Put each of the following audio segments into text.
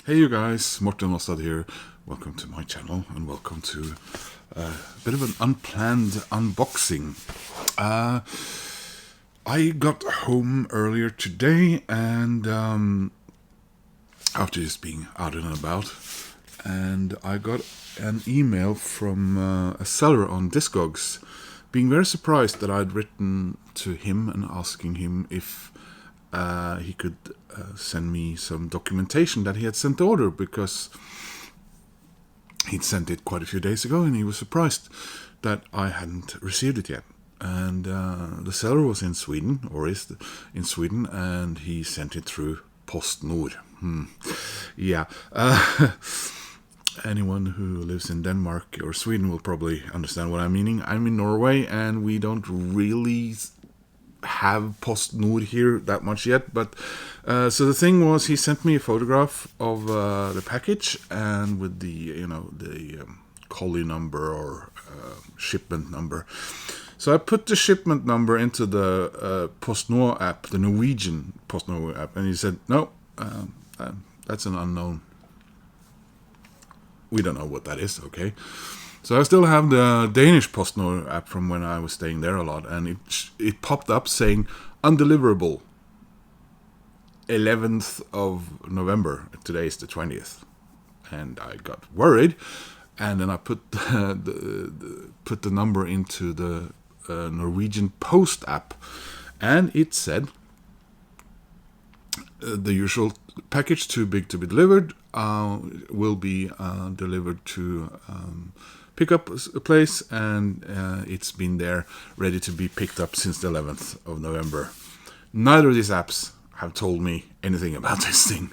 Hey you guys, Morten Ostad here. Welcome to my channel and welcome to a bit of an unplanned unboxing. I got home earlier today and after just being out and about, and I got an email from a seller on Discogs being very surprised that I'd written to him and asking him if he could send me some documentation that he had sent to order, because he'd sent it quite a few days ago and he was surprised that I hadn't received it yet. And the seller was in Sweden, or is in Sweden, and he sent it through PostNord. Yeah. Anyone who lives in Denmark or Sweden will probably understand what I'm meaning. I'm in Norway and we don't really have PostNord here that much yet, but so the thing was, he sent me a photograph of the package and with the collie number or shipment number. So I put the shipment number into the PostNord app, the Norwegian PostNord app, and he said no, that's an unknown. We don't know what that is. Okay. So I still have the Danish PostNord app from when I was staying there a lot, and it popped up saying undeliverable 11th of November. Today is the 20th, and I got worried, and then I put put the number into the Norwegian Post app, and it said the usual package too big to be delivered will be delivered to pick up a place, and it's been there ready to be picked up since the 11th of November. Neither of these apps have told me anything about this thing.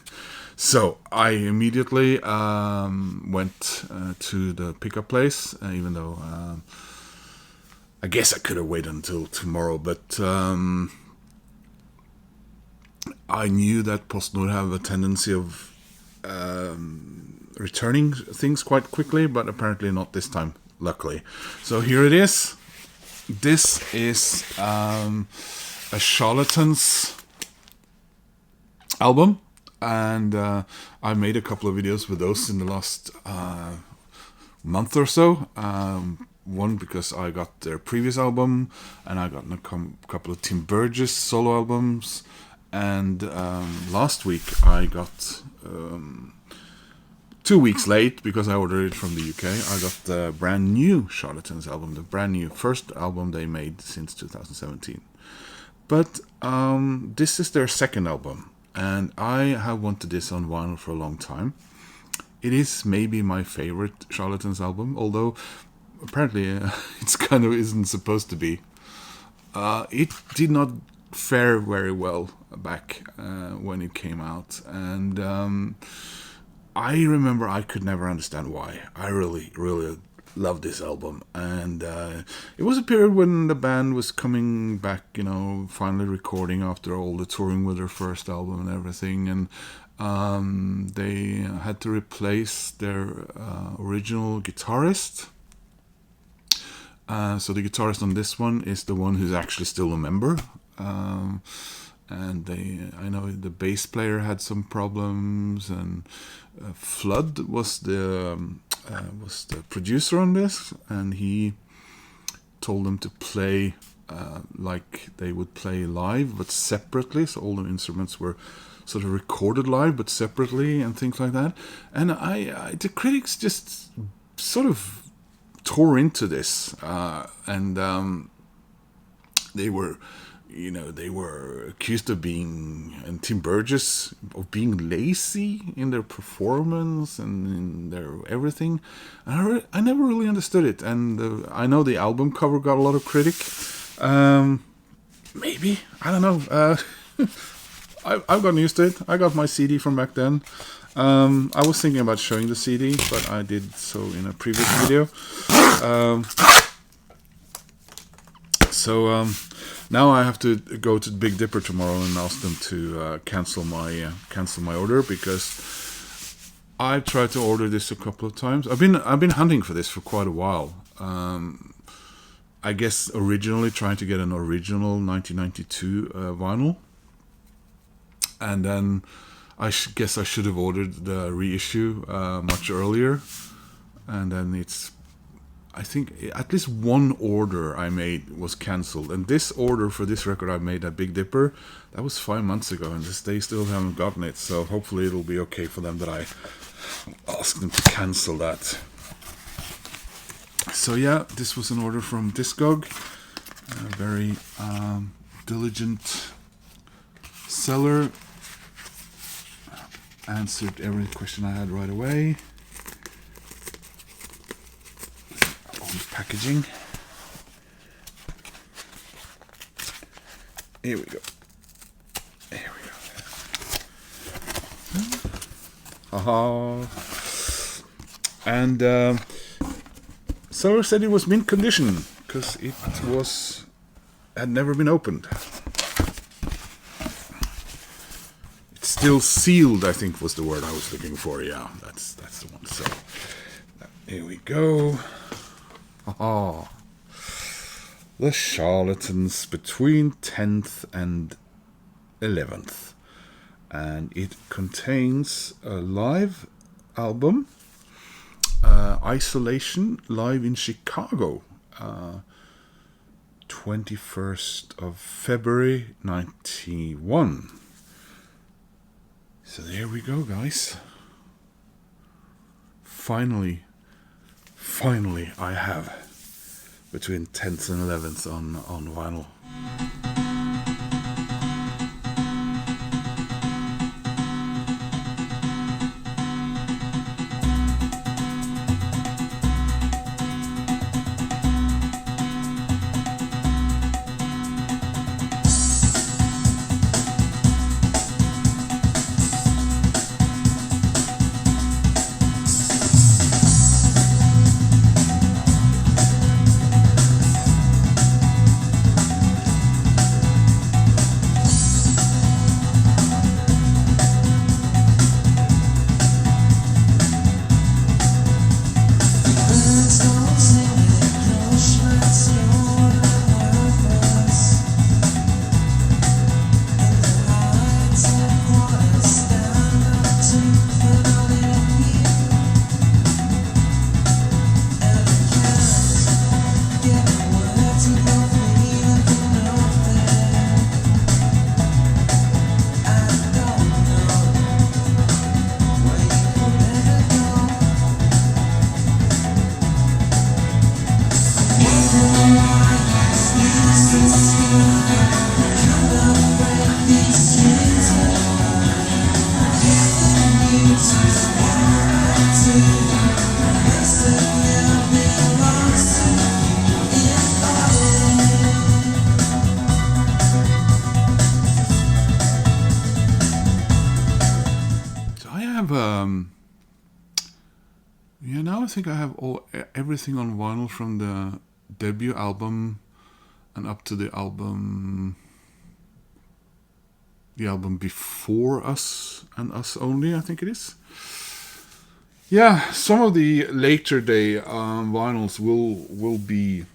So I immediately went to the pickup place, even though I guess I could have waited until tomorrow, but I knew that PostNord have a tendency of returning things quite quickly, but apparently not this time, luckily. So here it is. This is a Charlatans album, and I made a couple of videos with those in the last month or so. One because I got their previous album, and I got a couple of Tim Burgess solo albums, and last week I got 2 weeks late because I ordered it from the UK. I got the brand new Charlatans album, the brand new first album they made since 2017. But this is their second album, and I have wanted this on vinyl for a long time. It is maybe my favorite Charlatans album, although apparently it's kind of isn't supposed to be. It did not fare very well back when it came out, and I remember I could never understand why. I really loved this album, and it was a period when the band was coming back, finally recording after all the touring with their first album and everything, and they had to replace their original guitarist. So the guitarist on this one is the one who's actually still a member. And I know the bass player had some problems, and Flood was the producer on this, and he told them to play like they would play live, but separately. So all the instruments were sort of recorded live, but separately, and things like that. And the critics just sort of tore into this, and they were accused of being, and Tim Burgess, of being lazy in their performance and in their everything. And I never really understood it. And I know the album cover got a lot of critic. Maybe, I don't know. I've gotten used to it. I got my CD from back then. I was thinking about showing the CD, but I did so in a previous video. So now I have to go to Big Dipper tomorrow and ask them to cancel my order, because I've tried to order this a couple of times. I've been hunting for this for quite a while. I guess originally trying to get an original 1992 vinyl, and then guess I should have ordered the reissue much earlier, and then I think at least one order I made was cancelled, and this order for this record I made at Big Dipper, that was 5 months ago, and they still haven't gotten it, so hopefully it'll be okay for them that I ask them to cancel that. So yeah, this was an order from Discog, a very diligent seller, answered every question I had right away. Old packaging. Here we go. Here we go. Haha. And seller said it was mint condition because it had never been opened. It's still sealed, I think was the word I was looking for. Yeah, that's the one. So here we go. Oh, the Charlatans between 10th and 11th, and it contains a live album, Isolation, live in Chicago, 21st of February 91. So there we go, guys. Finally I have between 10th and 11th on vinyl. Now I think I have everything on vinyl from the debut album and up to the album before Us and Us Only, I think it is. Yeah, some of the later day vinyls will be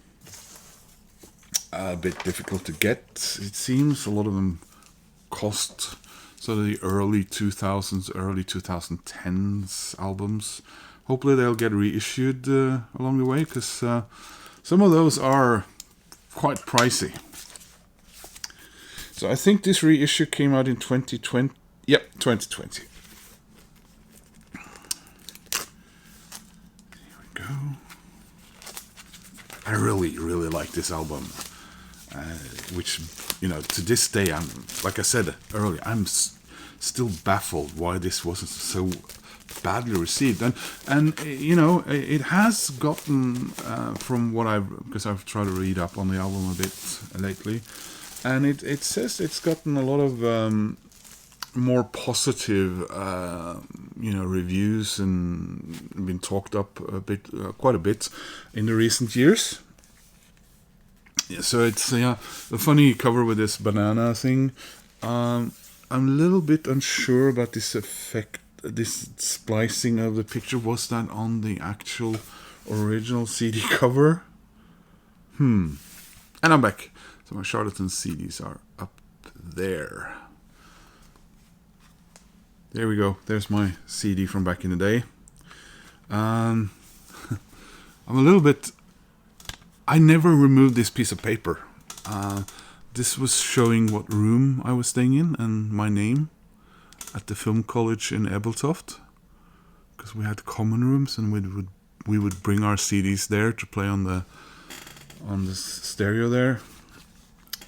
a bit difficult to get. It seems a lot of them cost sort of the early 2000s, early 2010s albums. Hopefully they'll get reissued along the way, because some of those are quite pricey. So I think this reissue came out in 2020. Yep, 2020. Here we go. I really like this album, which, to this day, like I said earlier, I'm still baffled why this wasn't so badly received, and it has gotten from what because I've tried to read up on the album a bit lately, and it says it's gotten a lot of more positive reviews and been talked up quite a bit in the recent years. So it's a funny cover with this banana thing. I'm a little bit unsure about this effect. This splicing of the picture, was that on the actual original CD cover? And I'm back. So my Charlatans CDs are up there. There we go. There's my CD from back in the day. I'm a little bit... I never removed this piece of paper. This was showing what room I was staying in and my name at the film college in Ebeltoft. Because we had common rooms and we would bring our CDs there to play on the stereo there.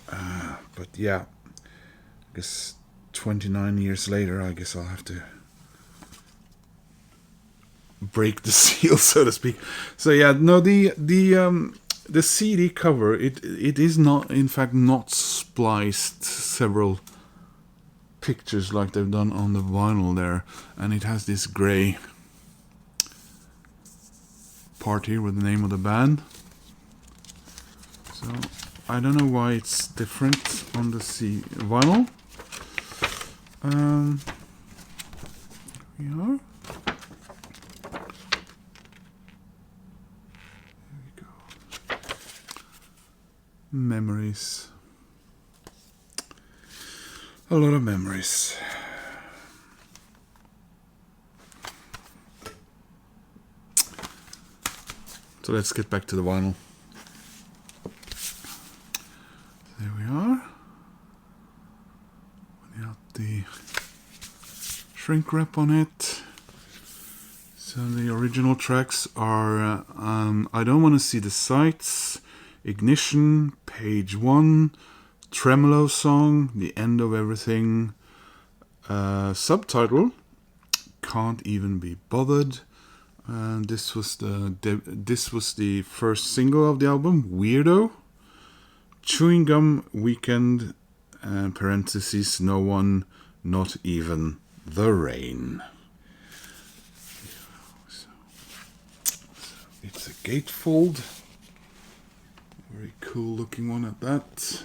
But yeah, I guess 29 years later, I guess I'll have to break the seal, so to speak. So yeah, no, the CD cover, it is not, in fact, not spliced several pictures like they've done on the vinyl there, and it has this gray part here with the name of the band. So I don't know why it's different on the vinyl. Here we are. There we go. Memories. A lot of memories. So let's get back to the vinyl. There we are. We got the shrink wrap on it. So the original tracks are I Don't Want to See the Sights, Ignition, Page 1, Tremolo Song, The End of Everything, subtitle, Can't Even Be Bothered. This was the first single of the album, Weirdo. Chewing Gum, Weekend, and parentheses, No One, Not Even the Rain. So it's a gatefold. Very cool looking one at that.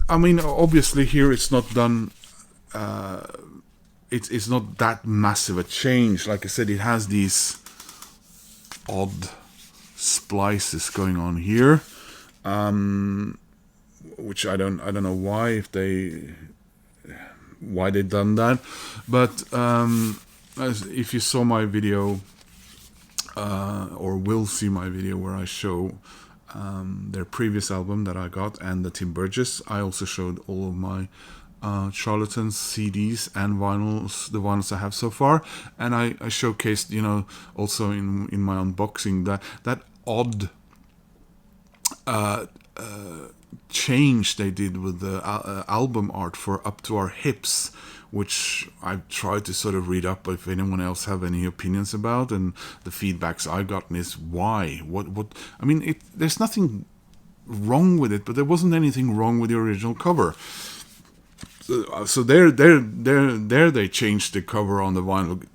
I mean, obviously here it's not done. It's not that massive a change. Like I said, it has these odd splices going on here, which I don't know why they done that. But if you saw my video, or will see my video where I show their previous album that I got and the Tim Burgess, I also showed all of my Charlatans CDs and vinyls, the ones I have so far, and I showcased, also in my unboxing that odd change they did with the album art for Up to Our Hips, which I've tried to sort of read up if anyone else have any opinions about, and the feedbacks I've gotten is why? What? I mean, there's nothing wrong with it, but there wasn't anything wrong with the original cover. So there they changed the cover on the vinyl,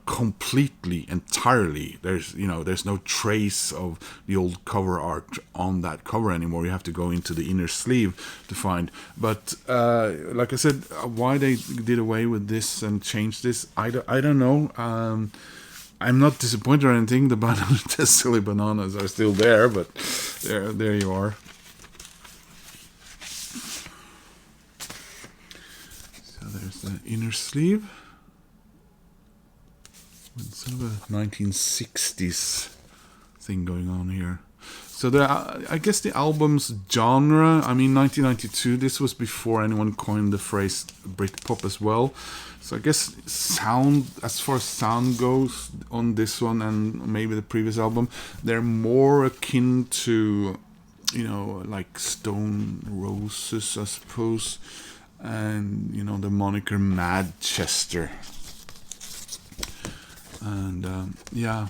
completely, entirely. There's no trace of the old cover art on that cover anymore. You have to go into the inner sleeve to find. But like I said, why they did away with this and changed this, I don't know. I'm not disappointed or anything. The silly bananas are still there, but there you are. There's the inner sleeve with sort of a 1960s thing going on here. So I guess the album's genre, I mean 1992, this was before anyone coined the phrase Britpop as well. So I guess sound, as far as sound goes on this one and maybe the previous album, they're more akin to, like Stone Roses, I suppose. And the moniker Madchester, and yeah,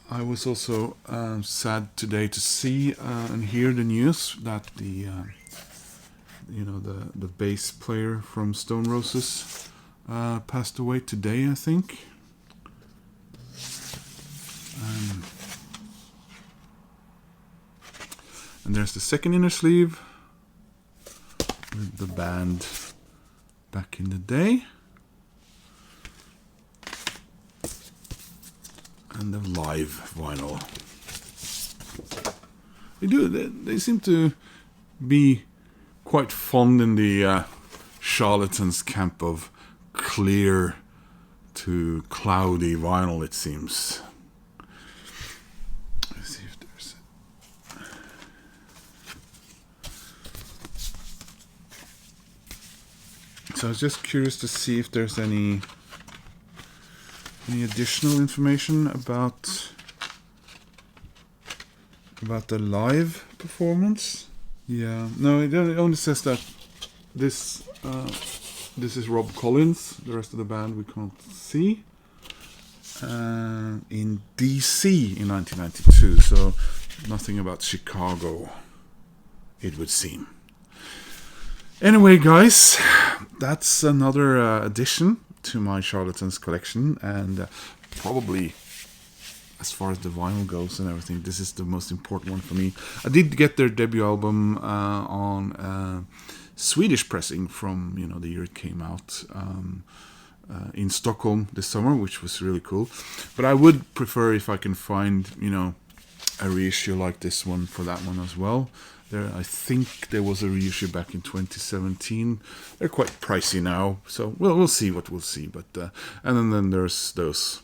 I was also sad today to see and hear the news that the bass player from Stone Roses passed away today, I think. And there's the second inner sleeve with the band back in the day. And the live vinyl. They seem to be quite fond in the Charlatans camp of clear to cloudy vinyl, it seems. So I was just curious to see if there's any additional information about the live performance. Yeah, no, it only says that this is Rob Collins. The rest of the band we can't see. In DC in 1992, so nothing about Chicago, it would seem. Anyway, guys, that's another addition to my Charlatans collection, and probably, as far as the vinyl goes and everything, this is the most important one for me. I did get their debut album on Swedish pressing from the year it came out in Stockholm this summer, which was really cool. But I would prefer if I can find a reissue like this one for that one as well. I think there was a reissue back in 2017. They're quite pricey now, so we'll see what we'll see. But and then there's those,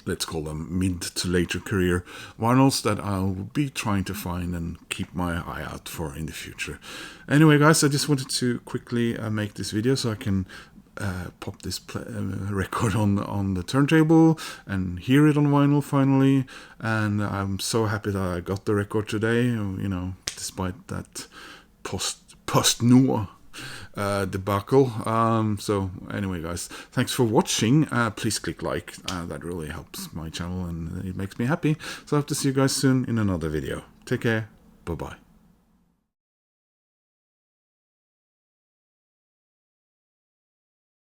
let's call them mid to later career vinyls that I'll be trying to find and keep my eye out for in the future. Anyway, guys, I just wanted to quickly make this video so I can pop this record on the turntable and hear it on vinyl finally. And I'm so happy that I got the record today, despite that post-noir debacle. So anyway, guys, thanks for watching. Please click like, that really helps my channel and it makes me happy. So I hope to see you guys soon in another video. Take care, bye bye.